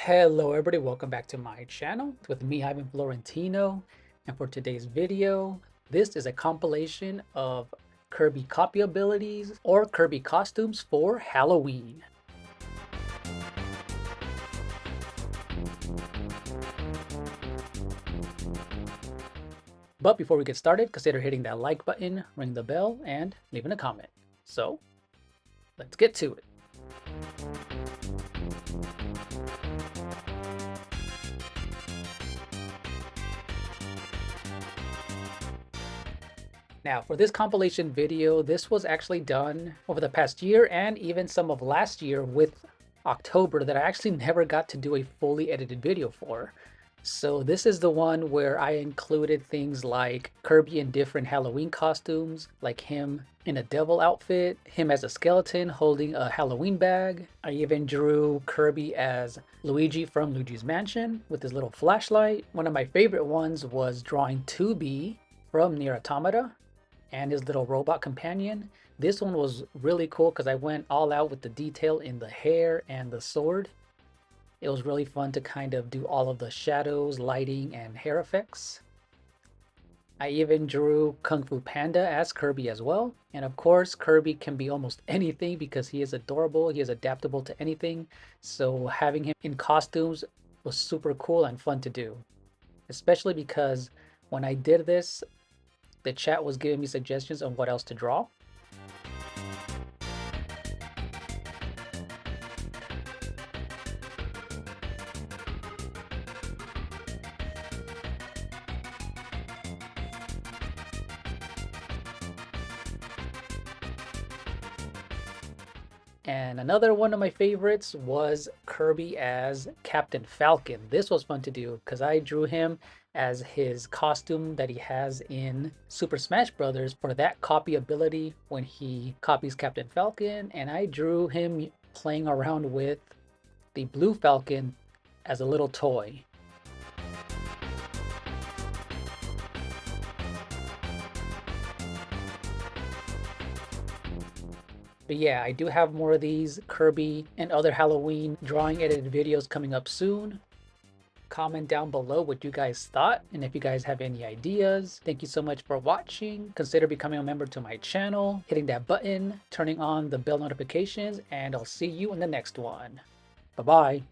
Hello everybody, welcome back to my channel with me, Ivan Florentino. And for today's video, this is a compilation of Kirby copy abilities or Kirby costumes for Halloween. But before we get started, consider hitting that like button, ring the bell, and leaving a comment. So, let's get to it. Now, for this compilation video, this was actually done over the past year and even some of last year with October that I actually never got to do a fully edited video for. So this is the one where I included things like Kirby in different Halloween costumes, like him in a devil outfit, him as a skeleton holding a Halloween bag. I even drew Kirby as Luigi from Luigi's Mansion with his little flashlight. One of my favorite ones was drawing 2B from Nier Automata and his little robot companion. This one was really cool because I went all out with the detail in the hair and the sword. It was really fun to kind of do all of the shadows, lighting, and hair effects. I even drew Kung Fu Panda as Kirby as well. And of course, Kirby can be almost anything because he is adorable, he is adaptable to anything. So having him in costumes was super cool and fun to do. Especially because when I did this, the chat was giving me suggestions on what else to draw. And another one of my favorites was Kirby as Captain Falcon. This was fun to do because I drew him as his costume that he has in Super Smash Bros. For that copy ability when he copies Captain Falcon, and I drew him playing around with the Blue Falcon as a little toy. But yeah, I do have more of these Kirby and other Halloween drawing edited videos coming up soon. Comment down below what you guys thought and if you guys have any ideas. Thank you so much for watching. Consider becoming a member to my channel, hitting that button, turning on the bell notifications, and I'll see you in the next one. Bye-bye.